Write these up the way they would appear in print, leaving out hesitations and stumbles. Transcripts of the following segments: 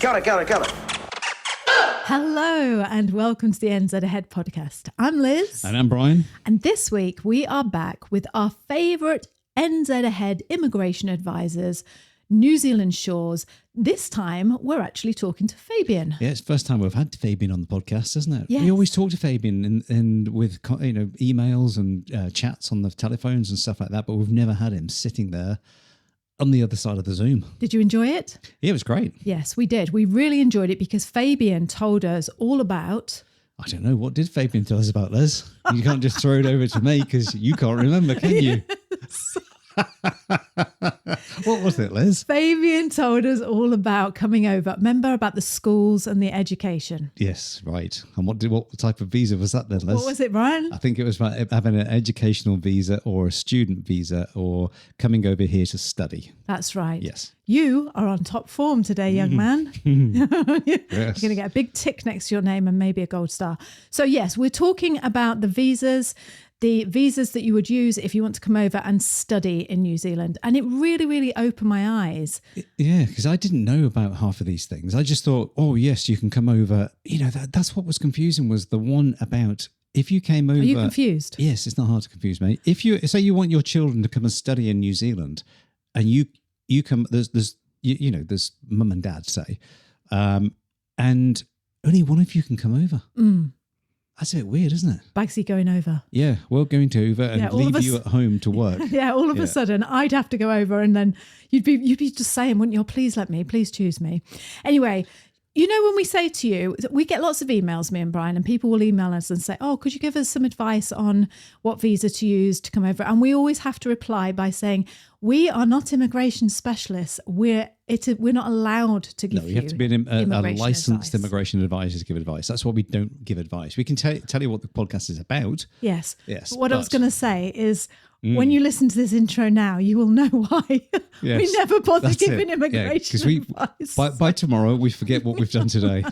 Cut it. Hello and welcome to the NZ Ahead podcast. I'm Liz. And I'm Brian. And this week we are back with our favourite NZ Ahead immigration advisors, New Zealand shores. This time we're actually talking to Fabian. Yeah, it's the first time we've had Fabian on the podcast, isn't it? Yes. We always talk to Fabian and with emails and chats on the telephones and stuff like that, but we've never had him sitting there on the other side of the Zoom. Did you enjoy it? Yeah, it was great. Yes, we did. We really enjoyed it because Fabian told us all about... I don't know, what did Fabian tell us about, Liz? You can't just throw it over to me because you can't remember, can you? Yes. What was it, Liz? Fabian told us all about coming over. Remember about the schools and the education? Yes, right. And what type of visa was that then, Liz? What was it, Brian? I think it was about having an educational visa or a student visa or coming over here to study. That's right. Yes. You are on top form today, young man. You're going to get a big tick next to your name and maybe a gold star. So yes, we're talking about the visas that you would use if you want to come over and study in New Zealand. And it really, really opened my eyes. Yeah, because I didn't know about half of these things. I just thought, oh, yes, you can come over. You know, that's what was confusing, was the one about if you came over. Are you confused? Yes, it's not hard to confuse me. If you say you want your children to come and study in New Zealand and you come, there's mum and dad, say, and only one of you can come over. Mm. That's a bit weird, isn't it? Bagsy going over. Yeah, we're going to over and leave you at home to work. Yeah, all of a sudden I'd have to go over and then you'd be just saying, wouldn't you, please let me, please choose me. Anyway, you know, when we say to you, we get lots of emails, me and Brian, and people will email us and say, oh, could you give us some advice on what visa to use to come over? And we always have to reply by saying, we are not immigration specialists. We're not allowed to give you. No, you have to be a licensed advice. Immigration advisor to give advice. That's why we don't give advice. We can tell you what the podcast is about. Yes. Yes. But what I was going to say is, when you listen to this intro now, you will know why we never bother giving immigration advice. By tomorrow, we forget what we've done today.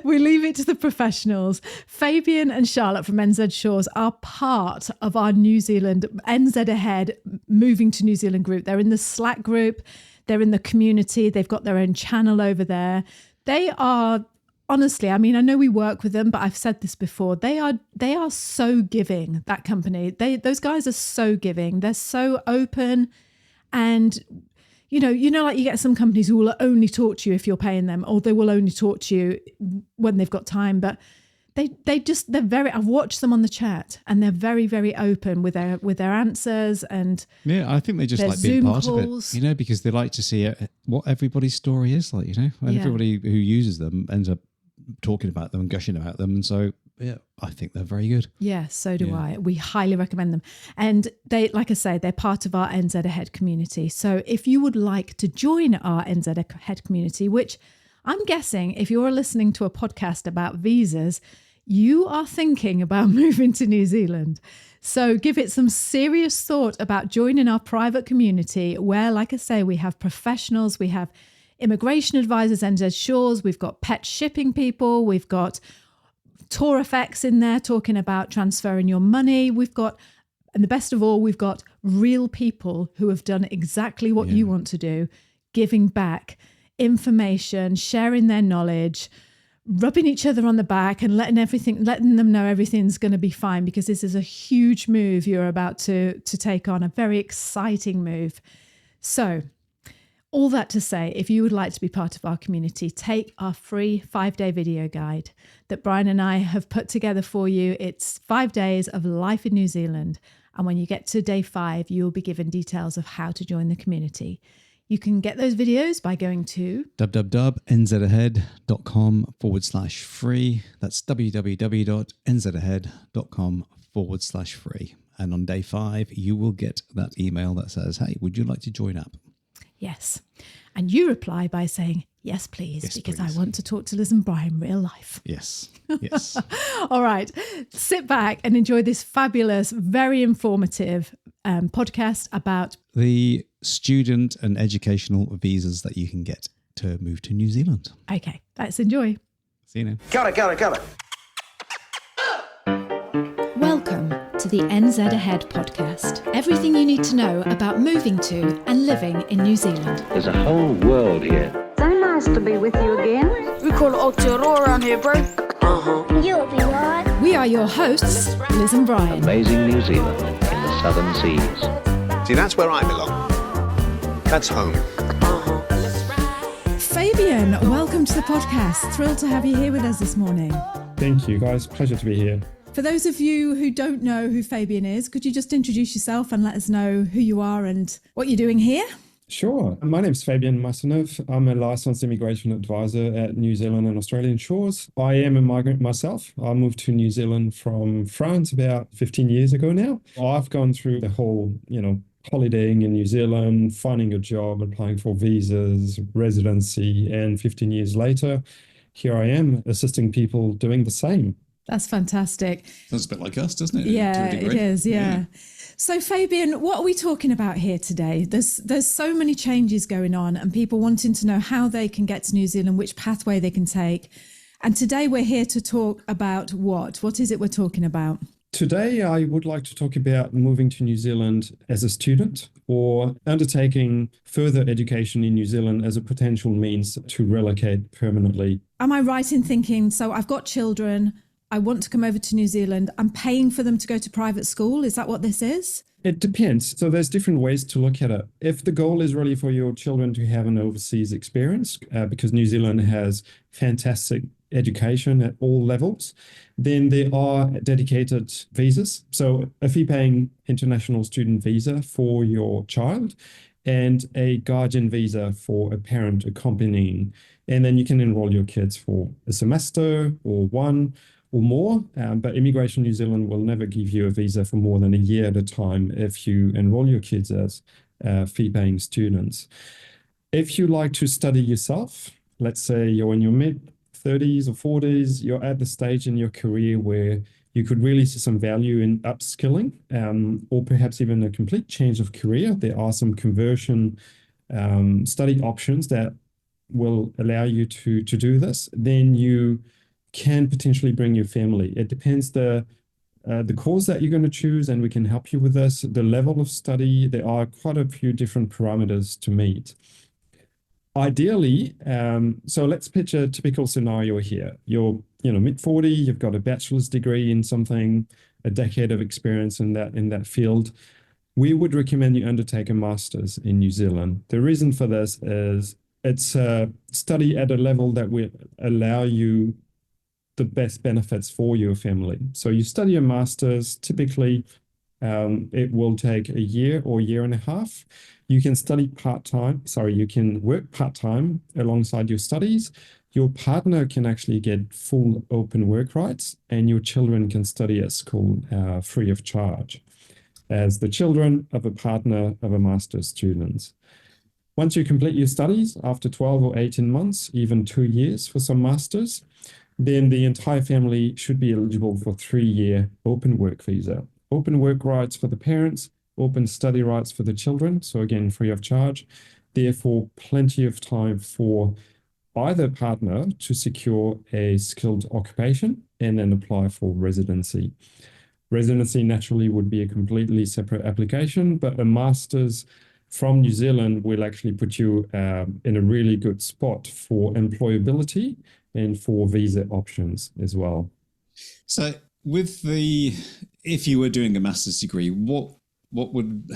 We leave it to the professionals. Fabian and Charlotte from NZ Shores are part of our New Zealand NZ Ahead Moving to New Zealand group. They're in the Slack group. They're in the community. They've got their own channel over there. They are... Honestly, I mean, I know we work with them, but I've said this before. They are so giving, that company. Those guys are so giving. They're so open, and you know, like you get some companies who will only talk to you if you're paying them, or they will only talk to you when they've got time. But they're very. I've watched them on the chat, and they're very, very open with their answers. And yeah, I think they just like being part of it, you know, because they like to see what everybody's story is like, you know, and everybody who uses them ends up talking about them and gushing about them. And so, yeah, I think they're very good. Yeah, so do I. We highly recommend them. And they, like I say, they're part of our NZ Ahead community. So if you would like to join our NZ Ahead community, which I'm guessing if you're listening to a podcast about visas, you are thinking about moving to New Zealand. So give it some serious thought about joining our private community where, like I say, we have professionals, we have immigration advisors, NZ Shores, we've got pet shipping people, we've got Tour Effects in there talking about transferring your money. We've got, and the best of all, we've got real people who have done exactly what you want to do, giving back information, sharing their knowledge, rubbing each other on the back and letting them know everything's going to be fine, because this is a huge move you're about to take on, a very exciting move. So all that to say, if you would like to be part of our community, take our free 5-day video guide that Brian and I have put together for you. It's 5 days of life in New Zealand. And when you get to day 5, you'll be given details of how to join the community. You can get those videos by going to www.nzahead.com/free. That's www.nzahead.com/free. And on day 5, you will get that email that says, hey, would you like to join up? Yes. And you reply by saying, yes, please, because I want to talk to Liz and Brian real life. Yes. Yes. All right. Sit back and enjoy this fabulous, very informative podcast about the student and educational visas that you can get to move to New Zealand. Okay. Let's enjoy. See you now. Cut it. Welcome to the NZ Ahead podcast. Everything you need to know about moving to and living in New Zealand. There's a whole world here. Don't mind nice to be with you again. We call it Aotearoa around here, bro. You'll be right. We are your hosts, Liz and Brian. Amazing New Zealand in the southern seas. See, that's where I belong. That's home. Fabian, welcome to the podcast. Thrilled to have you here with us this morning. Thank you, guys. Pleasure to be here. For those of you who don't know who Fabian is, could you just introduce yourself and let us know who you are and what you're doing here? Sure. My name's Fabian Masanov. I'm a licensed immigration advisor at New Zealand and Australian shores. I am a migrant myself. I moved to New Zealand from France about 15 years ago now. I've gone through the whole, holidaying in New Zealand, finding a job, applying for visas, residency, and 15 years later, here I am assisting people doing the same. That's fantastic. Sounds a bit like us, doesn't it? Yeah, it is. Yeah. So Fabian, what are we talking about here today? There's so many changes going on and people wanting to know how they can get to New Zealand, which pathway they can take. And today we're here to talk about what? What is it we're talking about? Today, I would like to talk about moving to New Zealand as a student or undertaking further education in New Zealand as a potential means to relocate permanently. Am I right in thinking, so I've got children, I want to come over to New Zealand, I'm paying for them to go to private school? Is that what this is? It depends. So there's different ways to look at it. If the goal is really for your children to have an overseas experience, because New Zealand has fantastic education at all levels, then there are dedicated visas. So a fee-paying international student visa for your child and a guardian visa for a parent accompanying. And then you can enroll your kids for a semester or one or more, but Immigration New Zealand will never give you a visa for more than a year at a time if you enroll your kids as fee-paying students. If you like to study yourself, let's say you're in your mid-30s or 40s, you're at the stage in your career where you could really see some value in upskilling or perhaps even a complete change of career. There are some conversion study options that will allow you to do this. Then you can potentially bring your family. It depends the course that you're going to choose, and we can help you with this. The level of study, there are quite a few different parameters to meet. Ideally, so let's picture a typical scenario here. You're mid-40, you've got a bachelor's degree in something, a decade of experience in that field. We would recommend you undertake a master's in New Zealand. The reason for this is it's a study at a level that will allow you the best benefits for your family. So you study a master's, typically it will take a year or year and a half. You can study you can work part-time alongside your studies. Your partner can actually get full open work rights, and your children can study at school free of charge as the children of a partner of a master's student. Once you complete your studies, after 12 or 18 months, even 2 years for some masters, then the entire family should be eligible for 3-year open work visa. Open work rights for the parents, open study rights for the children, so again, free of charge. Therefore, plenty of time for either partner to secure a skilled occupation and then apply for residency. Residency naturally would be a completely separate application, but a master's from New Zealand will actually put you in a really good spot for employability and for visa options as well. So if you were doing a master's degree, what would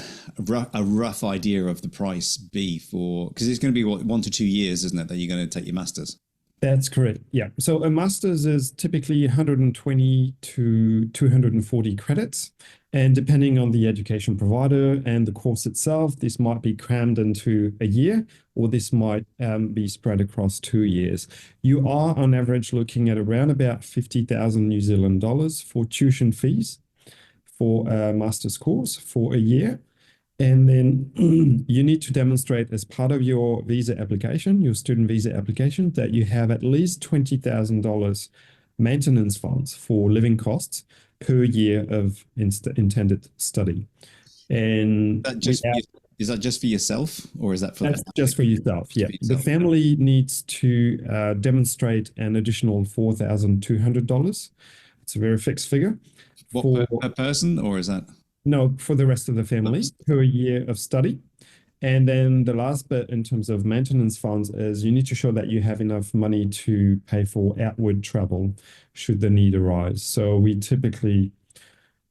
a rough idea of the price be for, because it's going to be 1 to 2 years, isn't it, that you're going to take your master's? That's correct. Yeah. So a master's is typically 120 to 240 credits. And depending on the education provider and the course itself, this might be crammed into a year, or this might be spread across 2 years. You are on average looking at around about 50,000 New Zealand dollars for tuition fees for a master's course for a year. And then you need to demonstrate as part of your visa application, your student visa application, that you have at least $20,000 maintenance funds for living costs per year of intended study. And is that just for yourself, or is that for? That's just for yourself. Yeah, the family needs to demonstrate an additional $4,200. It's a very fixed figure. What, per person, or is that? No, for the rest of the family per year of study. And then the last bit in terms of maintenance funds is you need to show that you have enough money to pay for outward travel should the need arise. So we typically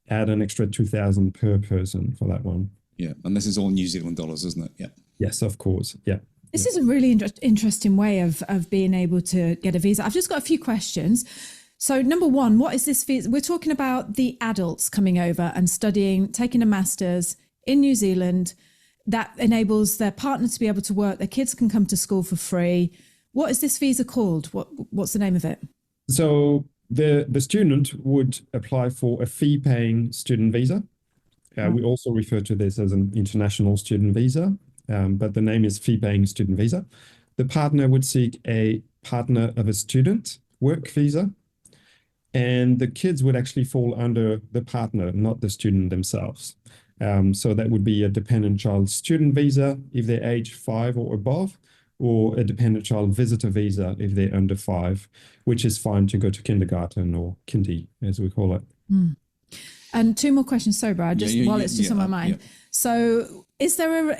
add an extra 2,000 per person for that one. Yeah, and this is all New Zealand dollars, isn't it? Yeah. Yes, of course. Yeah. This is a really interesting way of being able to get a visa. I've just got a few questions. So number one, what is this visa? We're talking about the adults coming over and studying, taking a master's in New Zealand that enables their partner to be able to work. Their kids can come to school for free. What is this visa called? What's the name of it? So the student would apply for a fee-paying student visa. We also refer to this as an international student visa, but the name is fee-paying student visa. The partner would seek a partner of a student work visa, and the kids would actually fall under the partner, not the student themselves. So that would be a dependent child student visa if they're age 5 or above, or a dependent child visitor visa if they're under 5, which is fine to go to kindergarten or kindy, as we call it. And two more questions, sorry, Brad, while it's just on my mind. Yeah. So is there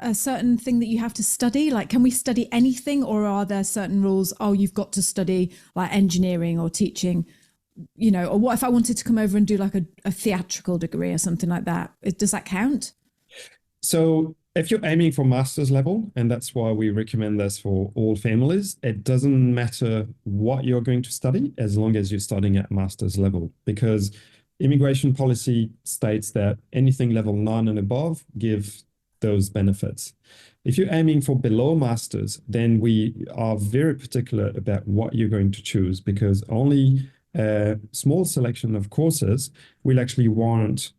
a certain thing that you have to study? Like, can we study anything, or are there certain rules? Oh, you've got to study like engineering or teaching, you know, or what if I wanted to come over and do like a theatrical degree or something like that? Does that count? So if you're aiming for master's level, and that's why we recommend this for all families, it doesn't matter what you're going to study as long as you're studying at master's level, because immigration policy states that anything level 9 and above give those benefits. If you're aiming for below masters, then we are very particular about what you're going to choose, because only a small selection of courses will actually warrant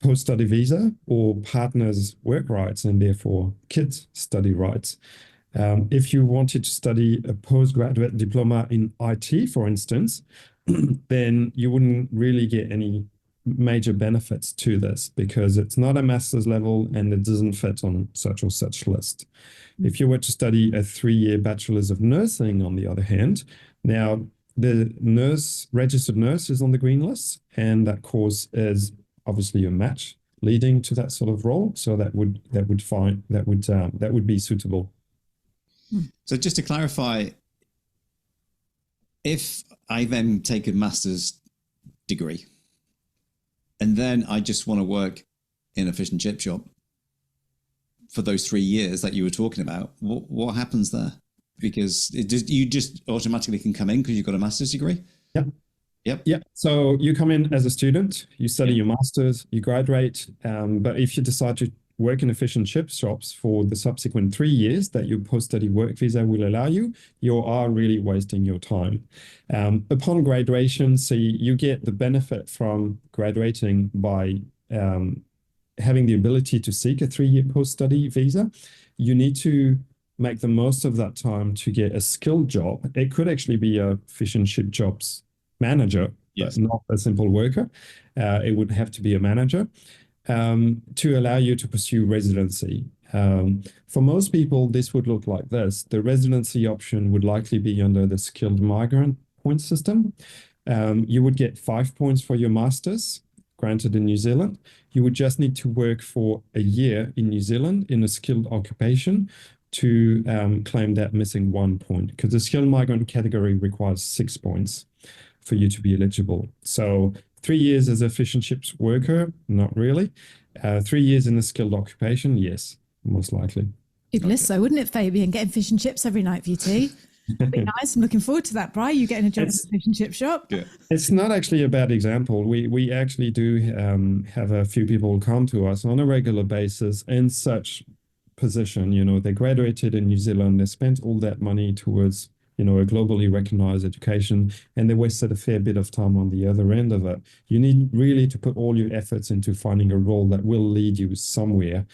post-study visa or partners' work rights and therefore kids' study rights. If you wanted to study a postgraduate diploma in IT, for instance, then you wouldn't really get any major benefits to this, because it's not a master's level and it doesn't fit on such or such list. If you were to study a 3-year bachelor's of nursing, on the other hand, now the registered nurse is on the green list, and that course is obviously a match leading to that sort of role. So that would be suitable. So just to clarify, if I then take a master's degree and then I just want to work in a fish and chip shop for those 3 years that you were talking about, what happens there? Because you just automatically can come in because you've got a master's degree? Yep. So you come in as a student, you study your master's, you graduate, but if you decide to work in a fish and chip shops for the subsequent 3 years that your post-study work visa will allow you, you are really wasting your time. Upon graduation, so you get the benefit from graduating by having the ability to seek a 3-year post-study visa. You need to make the most of that time to get a skilled job. It could actually be a fish and chip jobs manager, yes, but not a simple worker. It would have to be a manager to allow you to pursue residency. For most people, this would look like this. The residency option would likely be under the skilled migrant point system. You would get 5 points for your master's, granted in New Zealand. You would just need to work for a year in New Zealand in a skilled occupation to claim that missing 1 point, because the skilled migrant category requires 6 points for you to be eligible. So 3 years as a fish and chips worker, not really. 3 years in a skilled occupation, yes, most likely. It'd be nice, though, wouldn't it, Fabian? Getting fish and chips every night for you tea. Be nice. I'm looking forward to that, Bri. You getting a job at the fish and chip shop? Yeah. It's not actually a bad example. We actually do have a few people come to us on a regular basis in such position. You know, they graduated in New Zealand, they spent all that money towards, you know, a globally recognized education, and they wasted a fair bit of time on the other end of it. You need really to put all your efforts into finding a role that will lead you somewhere.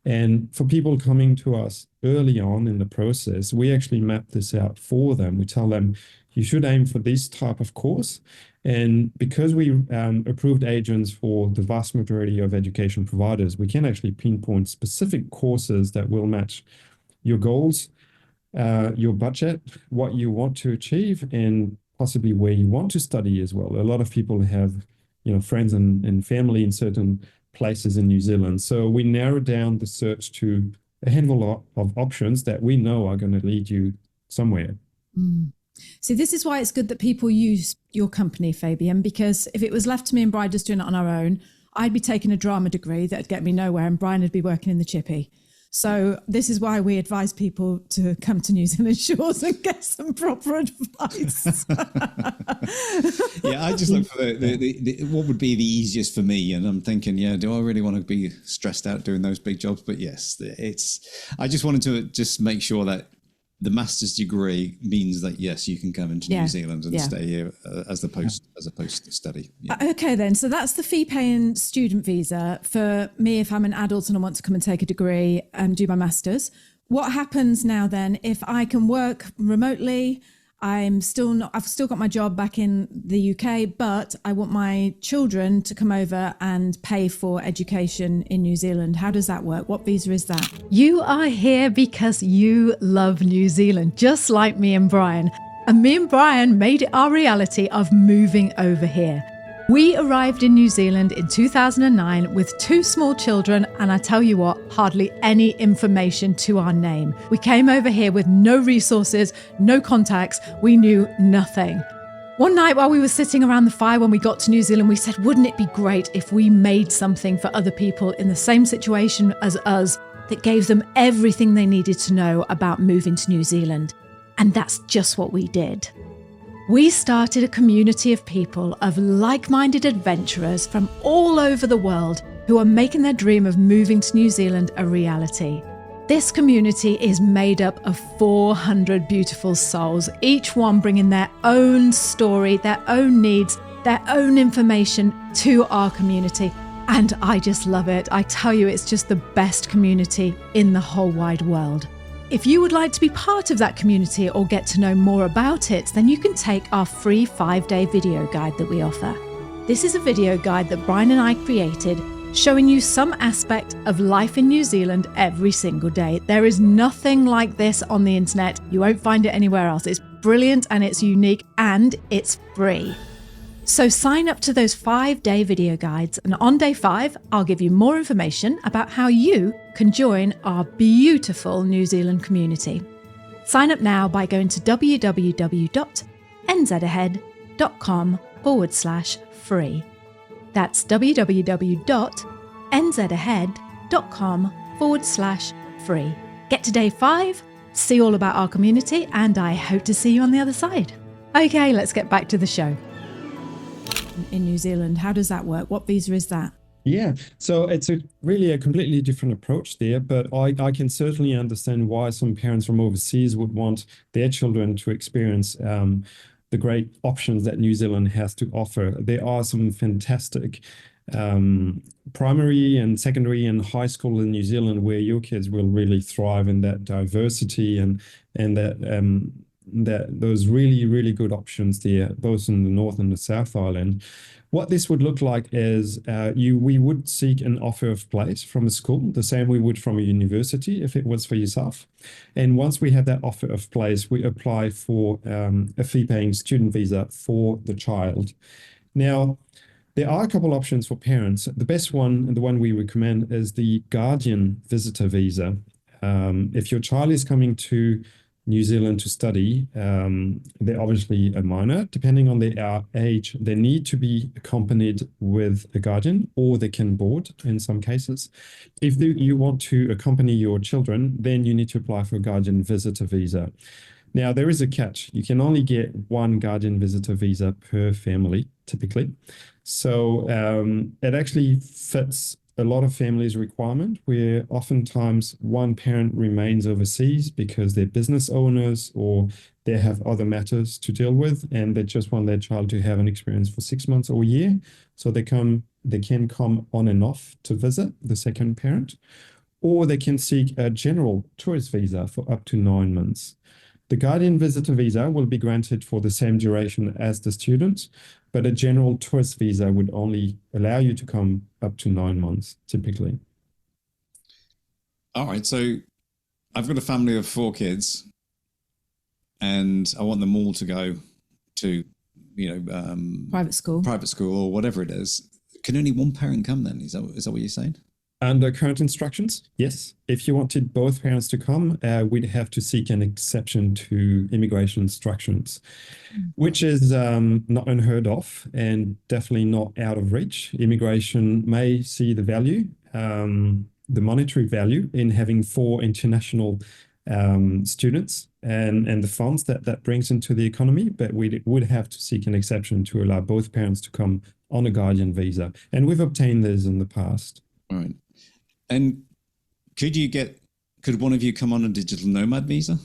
And for people coming to us early on in the process, we actually map this out for them. We tell them, you should aim for this type of course. And because we approved agents for the vast majority of education providers, we can actually pinpoint specific courses that will match your goals, your budget, what you want to achieve, and possibly where you want to study as well. A lot of people have, you know, friends and family in certain places in New Zealand. So we narrowed down the search to a handful of options that we know are going to lead you somewhere. See, this is why it's good that people use your company, Fabian, because if it was left to me and Brian just doing it on our own, I'd be taking a drama degree that'd get me nowhere and Brian would be working in the chippy. So this is why we advise people to come to New Zealand shores and get some proper advice. Yeah, I just look for the what would be the easiest for me, and I'm thinking, do I really want to be stressed out doing those big jobs? But yes, I just wanted to just make sure that the master's degree means that yes, you can come into New Zealand and stay here as a post study. Yeah. Okay, then. So that's the fee-paying student visa for me if I'm an adult and I want to come and take a degree and do my master's. What happens now then if I can work remotely? I've still got my job back in the UK, but I want my children to come over and pay for education in New Zealand. How does that work? What visa is that? You are here because you love New Zealand, just like me and Brian. And me and Brian made it our reality of moving over here. We arrived in New Zealand in 2009 with 2 small children, and I tell you what, hardly any information to our name. We came over here with no resources, no contacts, we knew nothing. One night while we were sitting around the fire when we got to New Zealand, we said, wouldn't it be great if we made something for other people in the same situation as us that gave them everything they needed to know about moving to New Zealand? And that's just what we did. We started a community of people, of like-minded adventurers from all over the world who are making their dream of moving to New Zealand a reality. This community is made up of 400 beautiful souls, each one bringing their own story, their own needs, their own information to our community. And I just love it. I tell you, it's just the best community in the whole wide world. If you would like to be part of that community or get to know more about it, then you can take our free 5-day video guide that we offer. This is a video guide that Brian and I created, showing you some aspect of life in New Zealand every single day. There is nothing like this on the internet. You won't find it anywhere else. It's brilliant and it's unique and it's free. So sign up to those 5-day video guides, and on day 5, I'll give you more information about how you can join our beautiful New Zealand community. Sign up now by going to www.nzahead.com/free. That's www.nzahead.com/free. Get to day 5, see all about our community, and I hope to see you on the other side. Okay, let's get back to the show. In New Zealand, how does that work? What visa is that? Yeah, so it's really a completely different approach there, but I can certainly understand why some parents from overseas would want their children to experience the great options that New Zealand has to offer. There are some fantastic primary and secondary and high school in New Zealand where your kids will really thrive in that diversity and that those really, really good options there, both in the North and the South Island. What this would look like is we would seek an offer of place from a school, the same we would from a university if it was for yourself. And once we have that offer of place, we apply for a fee-paying student visa for the child. Now, there are a couple options for parents. The best one, and the one we recommend, is the guardian visitor visa. If your child is coming to New Zealand to study, they're obviously a minor. Depending on their age, they need to be accompanied with a guardian, or they can board in some cases. If you want to accompany your children, then you need to apply for a guardian visitor visa. Now, there is a catch. You can only get one guardian visitor visa per family, typically. So it actually fits a lot of families' requirement, where oftentimes one parent remains overseas because they're business owners or they have other matters to deal with, and they just want their child to have an experience for 6 months or a year. So they can come on and off to visit the second parent, or they can seek a general tourist visa for up to 9 months. The guardian visitor visa will be granted for the same duration as the student, but a general tourist visa would only allow you to come up to 9 months, typically. All right, so I've got a family of 4 kids, and I want them all to go to, private school or whatever it is. can only one parent come then? Is that what you're saying? Under current instructions, yes. If you wanted both parents to come, we'd have to seek an exception to immigration instructions, which is not unheard of and definitely not out of reach. Immigration may see the value, the monetary value in having 4 international students and the funds that brings into the economy, but we would have to seek an exception to allow both parents to come on a guardian visa. And we've obtained this in the past. All right. And could one of you come on a digital nomad visa?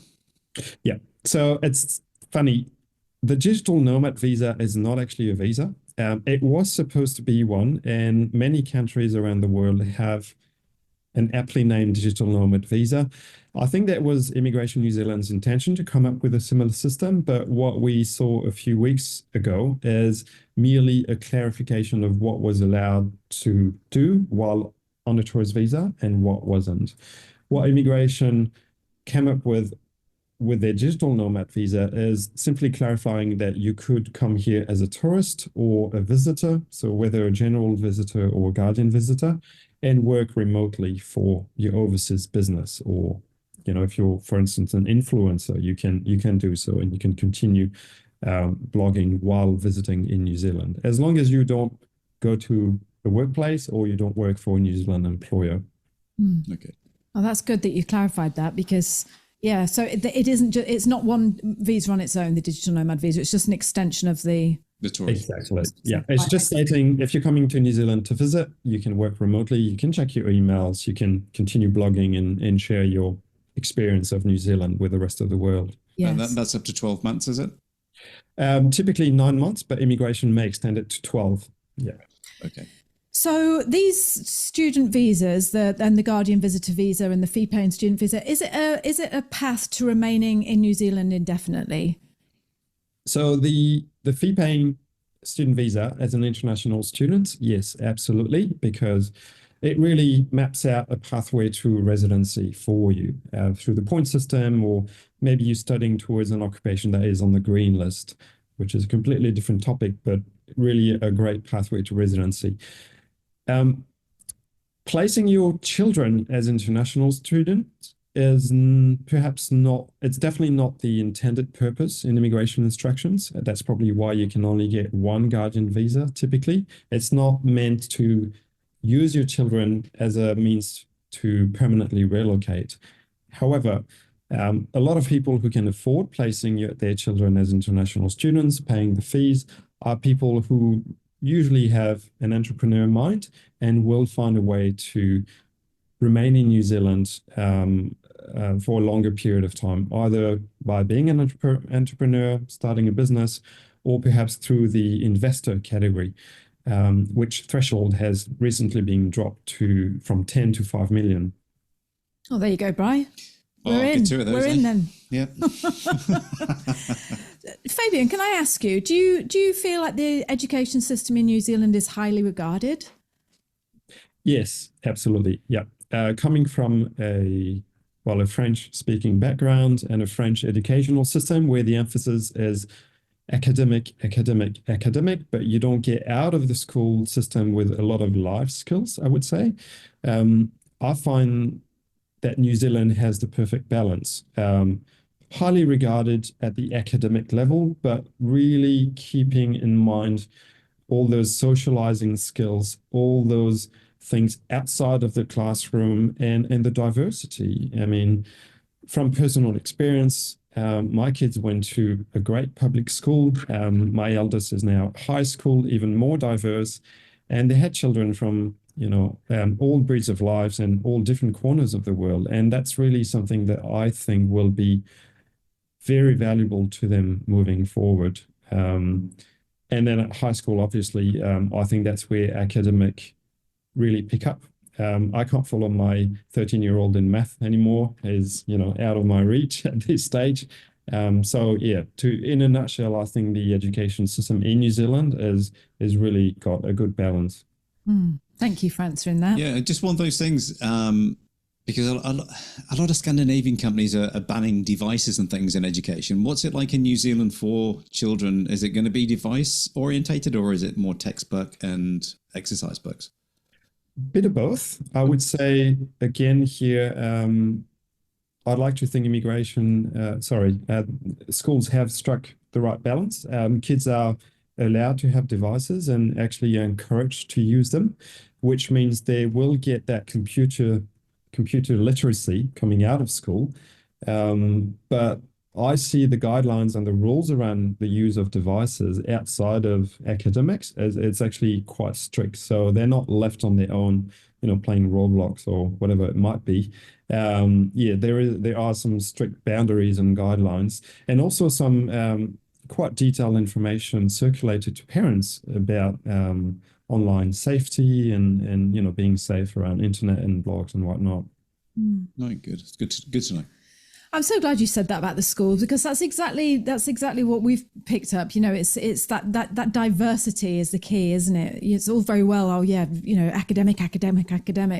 Yeah. So it's funny. The digital nomad visa is not actually a visa. It was supposed to be one, and many countries around the world have an aptly named digital nomad visa. I think that was Immigration New Zealand's intention to come up with a similar system, but what we saw a few weeks ago is merely a clarification of what was allowed to do while on a tourist visa and what wasn't. What immigration came up with their digital nomad visa is simply clarifying that you could come here as a tourist or a visitor, so whether a general visitor or a guardian visitor, and work remotely for your overseas business. Or, if you're, for instance, an influencer, you can do so, and you can continue blogging while visiting in New Zealand, as long as you don't go to the workplace or you don't work for a New Zealand employer. Okay. Oh, that's good that you clarified that, because so it isn't just, it's not one visa on its own, the digital nomad visa. It's just an extension of the tourist. Exactly. Yeah. It's just stating if you're coming to New Zealand to visit, you can work remotely, you can check your emails, you can continue blogging and share your experience of New Zealand with the rest of the world. Yes. And that's up to 12 months, is it? Typically 9 months, but immigration may extend it to 12. Yeah. Okay. So these student visas, and the guardian visitor visa and the fee-paying student visa, is it a path to remaining in New Zealand indefinitely? So the fee-paying student visa as an international student, yes, absolutely, because it really maps out a pathway to residency for you through the point system, or maybe you're studying towards an occupation that is on the green list, which is a completely different topic, but really a great pathway to residency. Placing your children as international students is perhaps not, it's definitely not the intended purpose in immigration instructions. That's probably why you can only get one guardian visa typically. It's not meant to use your children as a means to permanently relocate. However, a lot of people who can afford placing their children as international students, paying the fees, are people who usually have an entrepreneur mind and will find a way to remain in New Zealand for a longer period of time, either by being an entrepreneur, starting a business, or perhaps through the investor category, which threshold has recently been dropped from 10 to 5 million. Oh, there you go, Bri. We're in. We're in then. Yeah. Fabian, can I ask you, do you feel like the education system in New Zealand is highly regarded? Yes, absolutely. Yeah. Coming from a French-speaking background and a French educational system where the emphasis is academic, but you don't get out of the school system with a lot of life skills, I would say. I find that New Zealand has the perfect balance. Highly regarded at the academic level, but really keeping in mind all those socializing skills, all those things outside of the classroom, and the diversity. I mean, from personal experience, my kids went to a great public school. My eldest is now high school, even more diverse, and they had children from all breeds of lives and all different corners of the world. And that's really something that I think will be very valuable to them moving forward. And then at high school, obviously, I think that's where academic really pick up. I can't follow my 13-year-old in math anymore. Is out of my reach at this stage. So yeah, in a nutshell, I think the education system in New Zealand is really got a good balance. Thank you for answering that. Yeah, just one of those things, Because a lot of Scandinavian companies are banning devices and things in education. What's it like in New Zealand for children? Is it going to be device orientated, or is it more textbook and exercise books? Bit of both. I would say, again, here, I'd like to think schools have struck the right balance. Kids are allowed to have devices and actually are encouraged to use them, which means they will get that computer literacy coming out of school. But I see the guidelines and the rules around the use of devices outside of academics as it's actually quite strict. So they're not left on their own, playing Roblox or whatever it might be. There are some strict boundaries and guidelines, and also some quite detailed information circulated to parents about online safety and being safe around internet and blogs and whatnot. No, good. It's good to know. I'm so glad you said that about the schools, because that's exactly what we've picked up. It's that diversity is the key, isn't it? It's all very well, academic,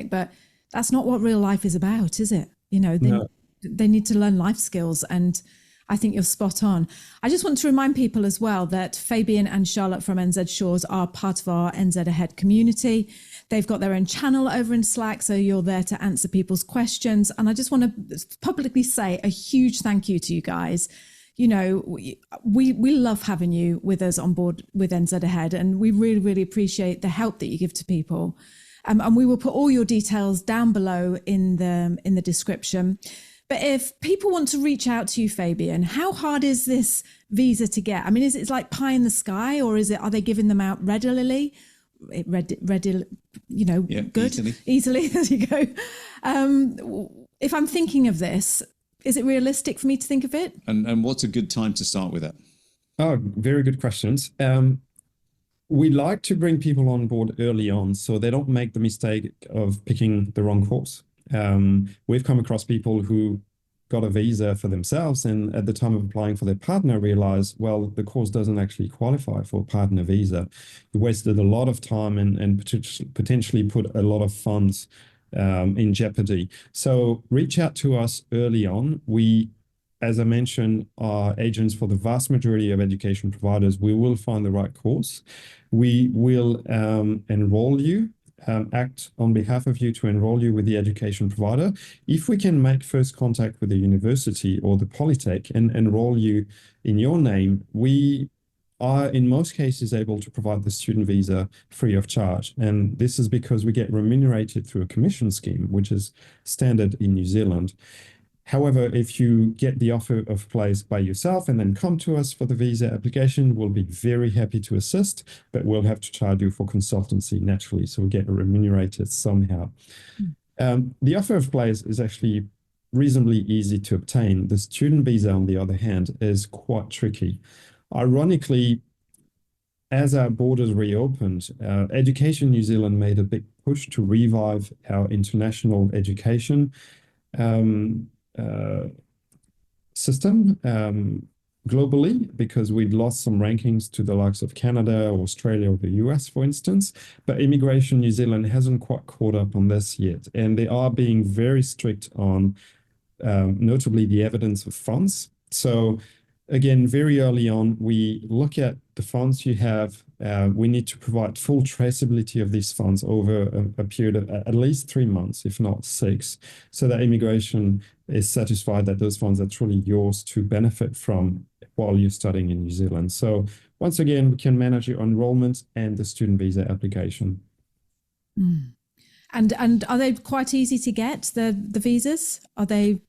but that's not what real life is about, is it? They need to learn life skills, and I think you're spot on. I just want to remind people as well that Fabian and Charlotte from NZ Shores are part of our NZ Ahead community. They've got their own channel over in Slack, so you're there to answer people's questions. And I just want to publicly say a huge thank you to you guys. We love having you with us on board with NZ Ahead, and we really, really appreciate the help that you give to people. And we will put all your details down below in the description. But if people want to reach out to you, Fabian, how hard is this visa to get? I mean, is it like pie in the sky, or are they giving them out readily? Good, easily. There you go. If I'm thinking of this, is it realistic for me to think of it? And what's a good time to start with it? Oh, very good questions. We like to bring people on board early on so they don't make the mistake of picking the wrong course. We've come across people who got a visa for themselves and at the time of applying for their partner realized, well, the course doesn't actually qualify for a partner visa. You wasted a lot of time and potentially put a lot of funds in jeopardy. So reach out to us early on. We, as I mentioned, are agents for the vast majority of education providers. We will find the right course. We will enroll you. Act on behalf of you to enroll you with the education provider. If we can make first contact with the university or the Polytech and enroll you in your name, we are in most cases able to provide the student visa free of charge. And this is because we get remunerated through a commission scheme, which is standard in New Zealand. However, if you get the offer of place by yourself and then come to us for the visa application, we'll be very happy to assist, but we'll have to charge you for consultancy naturally, so we get remunerated somehow. The offer of place is actually reasonably easy to obtain. The student visa, on the other hand, is quite tricky. Ironically, as our borders reopened, Education New Zealand made a big push to revive our international education system globally, because we'd lost some rankings to the likes of Canada or Australia or the US, for instance. But Immigration New Zealand hasn't quite caught up on this yet. And they are being very strict on notably the evidence of funds. So again, very early on, we look at the funds you have. We need to provide full traceability of these funds over a period of at least 3 months, if not 6, so that immigration is satisfied that those funds are truly yours to benefit from while you're studying in New Zealand. So once again, we can manage your enrollment and the student visa application. And are they quite easy to get, the visas? Are they?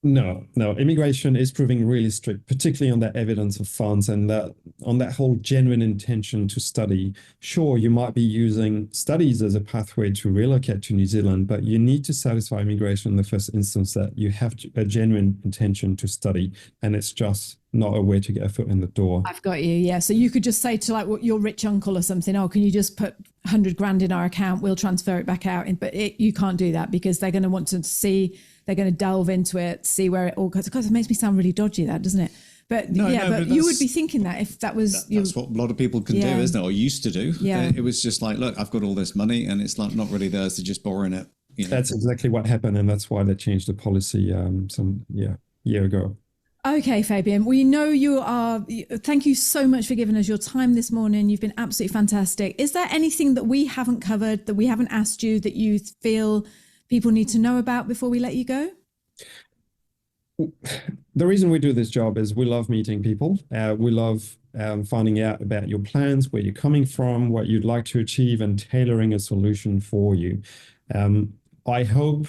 No. Immigration is proving really strict, particularly on that evidence of funds and that on that whole genuine intention to study. Sure, you might be using studies as a pathway to relocate to New Zealand, but you need to satisfy immigration in the first instance that you have a genuine intention to study, and it's just not a way to get a foot in the door. I've got you. Yeah. So you could just say to like your rich uncle or something, oh, can you just put 100 grand in our account? We'll transfer it back out. But you can't do that because they're going to want to see, they're going to delve into it, see where it all goes. Because it makes me sound really dodgy, that, doesn't it? But but you would be thinking that if that was... That's what a lot of people can do, isn't it? Or used to do. Yeah. It was just like, look, I've got all this money and it's like not really theirs to just borrowing it, You know? That's exactly what happened, and that's why they changed the policy year ago. Okay, Fabian, we know you are. Thank you so much for giving us your time this morning. You've been absolutely fantastic. Is there anything that we haven't covered, that we haven't asked you, that you feel people need to know about before we let you go? The reason we do this job is we love meeting people. We love finding out about your plans, where you're coming from, what you'd like to achieve, and tailoring a solution for you. I hope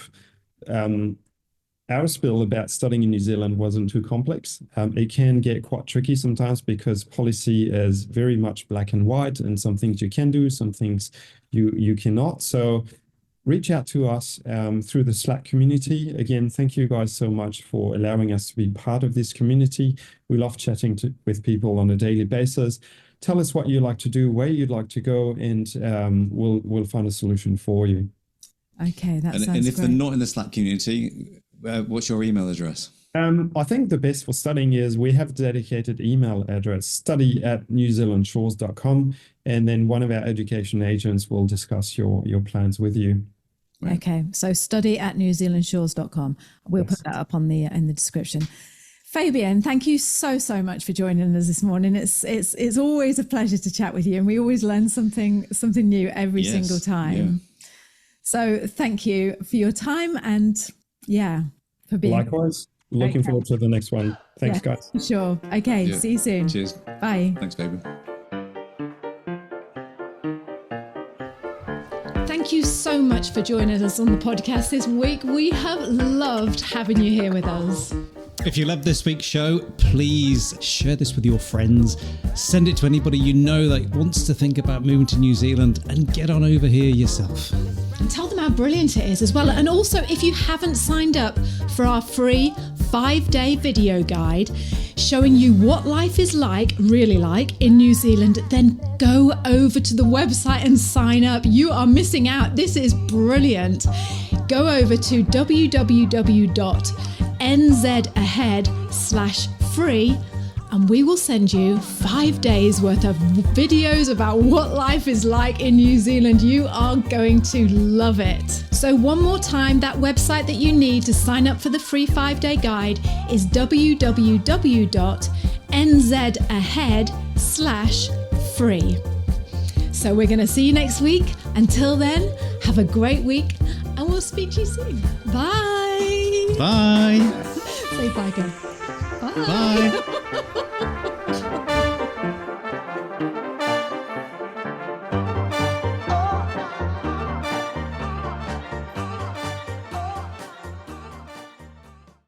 our spiel about studying in New Zealand wasn't too complex. It can get quite tricky sometimes because policy is very much black and white, and some things you can do, some things you cannot. So reach out to us through the Slack community. Again, thank you guys so much for allowing us to be part of this community. We love chatting with people on a daily basis. Tell us what you'd like to do, where you'd like to go, and we'll find a solution for you. Okay, that sounds great. And if great. they're not in the Slack community, what's your email address? I think the best for studying is we have a dedicated email address, study@newzealandshores.com, and then one of our education agents will discuss your plans with you. Right. Okay, so study@newzealandshores.com. We'll put that up on in the description. Fabian, thank you so much for joining us this morning. It's always a pleasure to chat with you, and we always learn something new every single time. Yeah. So thank you for your time, and for being. Likewise. Looking forward to the next one. Thanks, guys. Sure. Okay. See you soon. Cheers. Bye. Thanks, Fabian. Thank you so much for joining us on the podcast this week. We have loved having you here with us. If you love this week's show, please share this with your friends. Send it to anybody you know that wants to think about moving to New Zealand, and get on over here yourself. And tell them how brilliant it is as well. And also, if you haven't signed up for our free 5-day video guide showing you what life is really like in New Zealand, then go over to the website and sign up. You are missing out. This is brilliant. Go over to www.nzahead.com/free, and we will send you 5 days worth of videos about what life is like in New Zealand. You are going to love it. So one more time, that website that you need to sign up for the free 5-day guide is www.nzahead.com/free. So we're going to see you next week. Until then, have a great week, and we'll speak to you soon. Bye. Bye. Say bye, girl. Bye. Bye.